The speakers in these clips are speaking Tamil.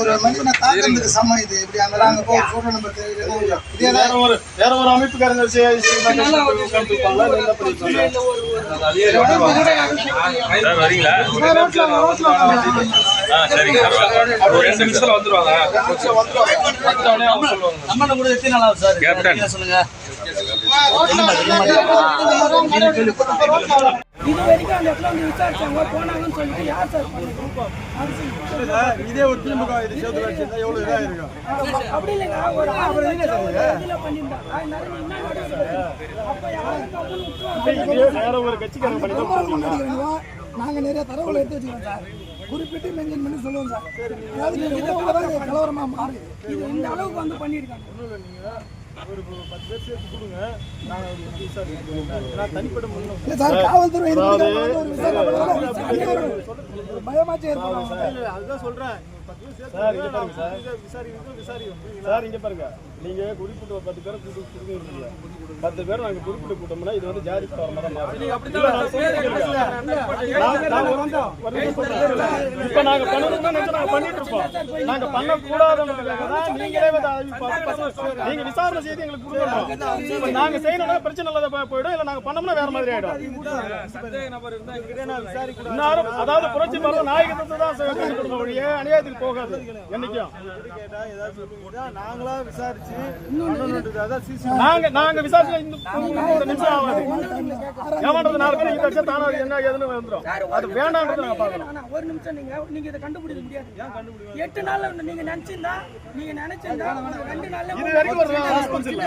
ஒரு மனிதனை தாக்கிறதுக்கு சமம் இது. இப்படி அங்க நாங்க போய் போட்டோ நம்பர் வேற ஒரு அமைப்புக்காரங்க இது வரைக்கும் அந்த இடத்துல வந்து விசாரிச்சாங்க போனாங்கன்னு சொல்லிட்டு யார் சார் இதே ஒரு திமுக இது சேர்த்து வச்சிருந்தா எவ்வளவு இதா இருக்கும். அப்படி இல்லைங்க, ஒரு இதுல பண்ணிருந்தாங்க. வேற ஒரு கட்சிக்காரங்க பண்ணி நாங்க நிறைய தரவுகளை எடுத்து வச்சுக்கிறோம் சார். குறிப்பிட்டு மென்ஷன் பண்ணி சொல்லுவோம் சார். அதாவது கலவரமா மாறி இது இந்த அளவுக்கு வந்து பண்ணியிருக்காங்க. ஒரு 10 பேர் சேர்த்து கொடுங்க. நான் தனிப்பட்ட முன்ன சார் காவல்துறை பயமாச்சே இருக்கு. அதுதான் சொல்றேன். 10 பேர் விசாரிக்க சார். இங்க பாருங்க, நீங்க குறிப்பிட்ட 10 பேரை கூப்பிடுறீங்க. 10 பேர் நாங்க குறிப்பிட்ட கூட்டம்னா இது வந்து ஜாதி காரணமா தான் மாறும். இப்ப நாங்க பண்ணணும்னா நாங்க பண்ணிட்டு இருக்கோம். நாங்க பண்ண கூடாதுன்றதுக்காக தான் நீங்களே வந்து நீங்க விசாரணை செய்து எங்களுக்கு கொடுக்கணும். நாங்க செய்யணும்னா பிரச்சனை இல்லாத போயிடும். இல்ல நாங்க பண்ணோம்னா வேற மாதிரி ஆயிடும். அதாவது புரட்சி பரவ நாயகத்தை தான் கொடுக்க வழியே அநியாயத்துக்கு போகாது. என்னைக்கும் நாங்களா விசாரிச்சு நாங்க விசாரிச்சு ஒரு நிமிஷம் ஆகாது. ஏமாண்டது 4 பேர் இந்த வருஷம் தானா என்ன ஏதுன்னு வந்துடும். அது வேண்டாம்ன்றது நாங்க பார்க்கணும். ஒரு நிமிஷம் நீங்க இதை கண்டுபிடிக்க முடியாது. 8 நாள்ல நீங்க நினைச்சிருந்தா 2 நாள்ல இது வரைக்கும் ஒரு ரெஸ்பான்ஸ் இல்ல.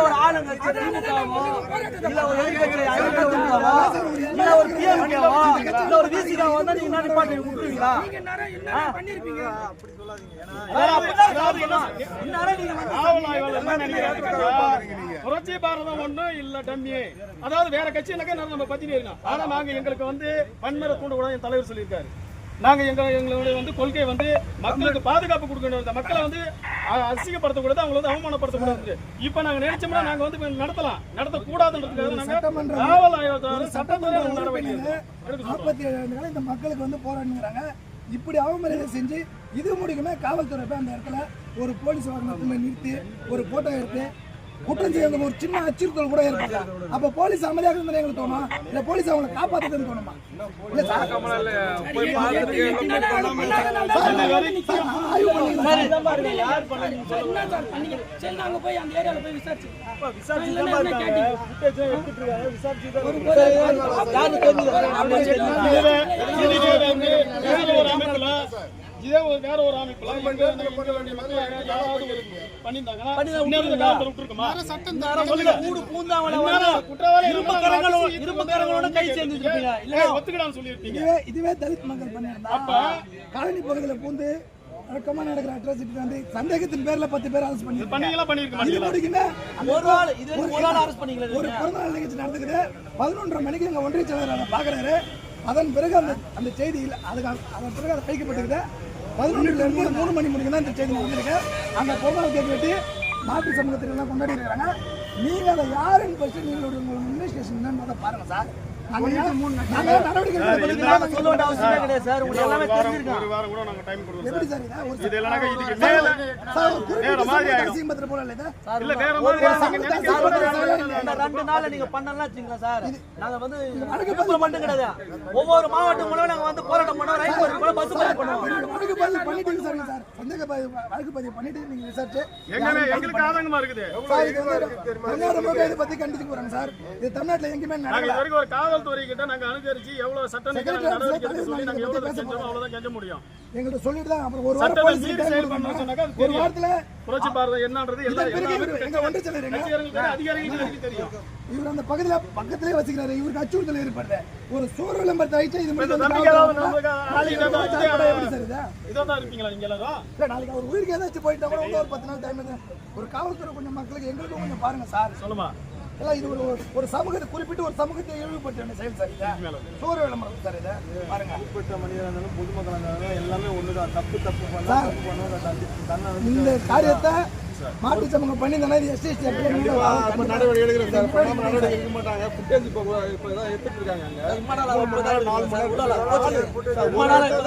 ஒரு ஆளுங்க இல்ல ஒரு எதிர்க்கட்சி இல்ல ஒரு பிஎம்கேவா இல்ல ஒரு விசிகா வந்தா நீங்க என்ன டிபார்ட்மென்ட் கொடுப்பீங்களா? நீங்க என்ன பண்ணிருப்பீங்க? அப்படி சொல்லாதீங்க. புரட்சி பாரதம் ஒண்ணும் இல்ல டம்மியே. அதாவது வேற கட்சினாக்கா நம்ம பத்தினே இருக்கோம். ஆனா நாங்க எங்களுக்கு வந்து பன்மர தூண்டக்கூடாது என் தலைவர் சொல்லியிருக்காரு. நாங்க எங்களுடைய வந்து கொள்கை வந்து மக்களுக்கு பாதுகாப்பு கொடுக்கணும். மக்களை வந்து அசிங்கப்படுத்தக்கூடாது, அவங்களை வந்து அவமானப்படுத்தக்கூடாது. இப்ப நாங்க நினைச்சோம்னா நாங்க வந்து நடத்தக்கூடாதுன்றதுக்காக நாங்க காவல் ஆய்வாளர் சட்டத்துறை நடவடிக்கை 47 இந்த மக்களுக்கு வந்து போராடுங்கிறாங்க. இப்படி அவமரியாதை செஞ்சு இது முடிக்குமே காவல்துறை போய் அந்த இடத்துல ஒரு போலீஸ் வாகனத்தை நிறுத்தி ஒரு போட்டோ எடுத்து குற்றம் செய்ய ஒரு சின்ன அச்சுறுத்தல் கூட ஏற்படுது. அப்ப போலீஸ் அமைதியாக இருந்தா எங்களுக்கு தோணும், இல்ல போலீஸ் அவங்களை காப்பாத்துதுன்னு தோணுமா? இல்ல சார் போய் அந்த ஏரியால போய் விசாரிச்சு இதே வேற ஒரு அமைப்புல இதுவே தலித் மக்கள் பண்ணிருந்தா காலனி பகுதியில் பூந்து வழக்கமா நடக்கிற அட்ராசிட்டி வந்து சந்தேகத்தின் பேர்ல 10 பேர் அரெஸ்ட் பண்ணிருக்காங்க. ஒரு பிறந்தநாள் நிகழ்ச்சி நடந்துக்குது. 11:30 மணிக்கு எங்க ஒன்றிய செயலாளர் பாக்குறாரு. அதன் பிறகு அந்த செய்தி அதன் பிறகு அதை கைக்கப்பட்டிருக்குது. 11 3 மணி முடிக்கும் தான் இந்த செய்தி நடந்திருக்கு. அந்த பொங்கல் கேட்டு வெட்டி மாற்று சமூகத்திலாம் கொண்டாடி இருக்கிறாங்க. நீங்க அதை யாருன்னு ஃபர்ஸ்ட் நீங்களுடைய இன்வெஸ்டிகேஷன் என்னன்னு பாருங்க சார். ஒவ்வொரு மாவட்டம் மூலம் நாங்க வந்து போராட்டம் பண்ணுவோம். வழக்கு பதிவு பண்ணிட்டு நீங்க விசாரிச்சு எங்களுக்கு ஆதங்கமா இருக்குது. பத்தி கண்டிச்சு போறாங்க சார். இது தமிழ்நாட்டுல எங்கேயுமே நடக்கல. காவல்துறை கிட்ட நாங்க அனுசரிச்சு எவ்வளவு சட்ட நடவடிக்கை எடுக்க சொல்லி நாங்க எவ்வளவு செஞ்சோமோ அவ்வளவுதான் செஞ்ச முடியும். எங்கள்கிட்ட சொல்லிட்டு தான் அப்புறம் ஒரு சட்டத்தை வாரம் மீறி செயல் பண்ணணும்னு சொன்னாக்கா அது ஒரு தெரியும். வாரத்துல புரட்சி பாரதம் என்னன்றது எங்க ஒன்றிய செயலர் அதிகாரிகளுக்கு தெரியும். இவர் அந்த பக்கத்திலே வச்சுக்கிறாரு. இவருக்கு அச்சுறுத்தல் ஏற்படுது. ஒரு சோறு விளம்பரத்தை அழிச்சா இது இந்த மாதிரி நம்பிக்கை ஏதாவது நமக்கு எப்படி சார் இது? இதோதான் இருப்பீங்களா நீங்க எல்லாரும்? இல்ல நாளைக்கு அவர் உயிருக்கு ஏதாச்சும் போயிட்டா கூட இன்னும் ஒரு 10 நாள் டைம் இருக்கு. ஒரு காவல்துறை கொஞ்சம் மக்களுக்கு எங்களுக்கும் கொஞ்சம் பாருங்க சார். சொல்லுமா. எல்லாம் இது ஒரு சமூகத்தை குறிப்பிட்டு ஒரு சமூகத்தை இழிவுபடுத்த செயல் சார் இது. சோறு விளம்பரம் சார் இது பாருங்க. குறிப்பிட்ட மனிதராக இருந்தாலும் பொதுமக்களாக இருந்தாலும் எல்லாமே ஒண்ணுதான். தப்பு பண்ணா இந்த காரியத்தை மாட்டு சமூகம் பண்ணி இந்த மாதிரி எஸ்டி நடவடிக்கை எடுக்கிறேன் சார். பண்ணாம நடவடிக்கை எடுக்க மாட்டாங்க. ஃபுட்டேஜ் இப்போ தான் எடுத்துட்டு இருக்காங்க.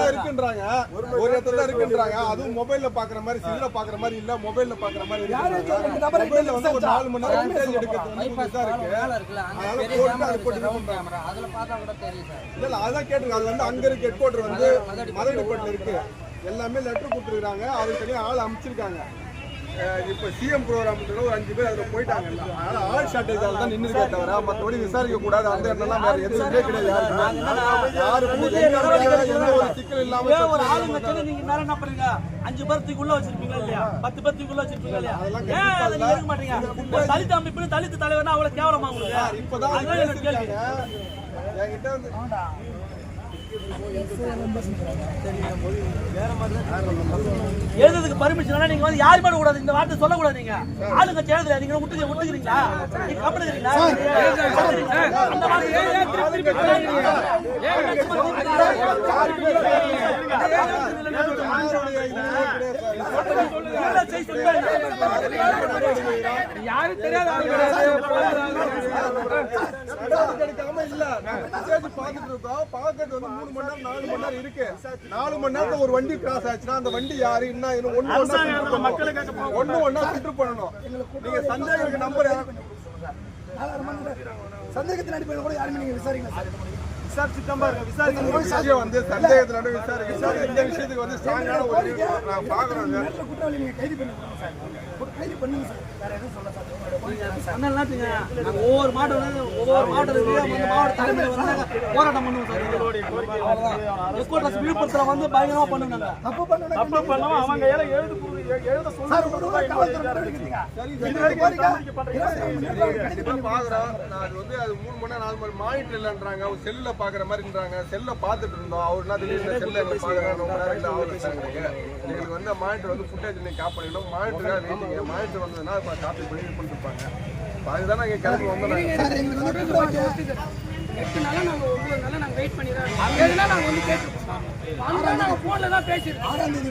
இருக்குன்றாங்க. ஒரு இடத்துல தான் இருக்குன்றாங்க. அதுவும் மொபைல்ல பாக்குற மாதிரி சில்ல பாக்குற மாதிரி இல்ல, மொபைல்ல பாக்குற மாதிரி இருக்கு. மொபைல்ல வந்து ஒரு 4 மணி நேரம் ஃபுட்டேஜ் எடுக்கிறது வந்து இதா இருக்கு. அதனால போட்டு அது போட்டு அதுல பார்த்தா கூட தெரியும் சார். இல்ல அதான் கேட்டுருங்க. அது வந்து அங்க இருக்கு. ஹெட் குவார்டர் வந்து மதுரைப்பட்டில் இருக்கு. எல்லாமே லெட்டர் கொடுத்துருக்காங்க. அதுக்கு தனியாக ஆள் அமைச்சிருக்காங்க. இப்போ சிஎம் ப்ரோக்ராம் ஒரு 5 பேர் அதில் போயிட்டாங்க. அதனால ஆள் ஷார்டேஜால தான் நின்றுருக்கே தவிர மற்றபடி விசாரிக்க கூடாது. அந்த இடம்லாம் வேற எதுவுமே கிடையாது. எந்த ஒரு சிக்கல் இல்லாம ஒரு ஆளுங்க வச்சு நீங்க நேரம் என்ன பண்றீங்க? 5 பேர்த்துக்குள்ள வச்சிருப்பீங்களா இல்லையா? 10 பேர்த்துக்குள்ள வச்சிருப்பீங்களா இல்லையா? ஏன் அதை நீங்க எடுக்க மாட்டீங்க? ஒரு தலித் அமைப்பு தலித் தலைவர்னா அவ்வளவு கேவலமா உங்களுக்கு? இப்பதான் என்கிட்ட வந்து எழுதுறதுக்கு பர்மிஷன் நீங்க வந்து யாருமே கூடாது. இந்த வார்த்தை சொல்லக்கூடாது. நீங்க ஆளுங்க சேர்ந்து நீங்க விட்டுக்கிறீங்களா? நீங்க கம்பெனிக்கிறீங்களா? அந்த யாரும் தெரியாத கிடைக்காம இல்ல. பாத்துட்டு இருக்கோம். பாக்கெட் வந்து 3 மணி நேரம் 4 மணி நேரம் இருக்கு. 4 மணி நேரத்துல ஒரு வண்டி கிராஸ் ஆச்சுன்னா அந்த வண்டி யாரு என்ன ஒண்ணு ஃபில்டர் பண்ணணும். நீங்க சந்தேகத்துக்கு நம்பர் சந்தேகத்தின் அடிப்படையில் கூட யாருமே நீங்க விசாரிக்கலாம் சார். விஷயம் வந்து சந்தேகத்துல விசாரிக்க இந்த விஷயத்துக்கு வந்து ஸ்ட்ராங்கான ஒரு நான் பாக்குறேன். குற்றவாளி நீங்க கைது பண்ணுங்க சார். கைது பண்ணுங்க சார். வேற எதுவும் சொல்ல சார். ஒவ்வொரு மாவட்டத்துக்கு மாவட்ட தலைமையில வந்து போராட்டம் பண்ணுவோம் சார். விழுப்புரத்துல வந்து பயங்கரமா பண்ணுவாங்க. தப்பு பண்ணணும் அவங்க எழுத சார். ஒரு ரூபாய் காவல்துறை நடவடிக்கை பாக்குறோம். நான் வந்து அது 3 மணி நேரம் 4 மணி மானிட்டர் இல்லன்றாங்க. ஒரு செல்ல பாக்குற மாதிரின்றாங்க. செல்ல பாத்துட்டு இருந்தோம். அவர் என்ன திடீர்னு செல்ல எங்க பாக்குறாங்க. எங்களுக்கு வந்து மானிட்டர் வந்து ஃபுட்டேஜ் நீங்க காப் பண்ணிக்கணும். மானிட்டர் வெயிட்டிங்க. மானிட்டர் வந்ததுன்னா காப்பி பண்ணி பண்ணிருப்பாங்க. அதுதான் நாங்க கிளம்பி வந்தோம். 8 நாளா நாங்க 9 நாளா நாங்க வெயிட் பண்ணி தான் இருக்கோம். 7 நாள் நாங்க வந்து கேட்டுருக்கோம். நாங்க போன்ல தான் பேசிருக்கோம். 6ஆம் தேதி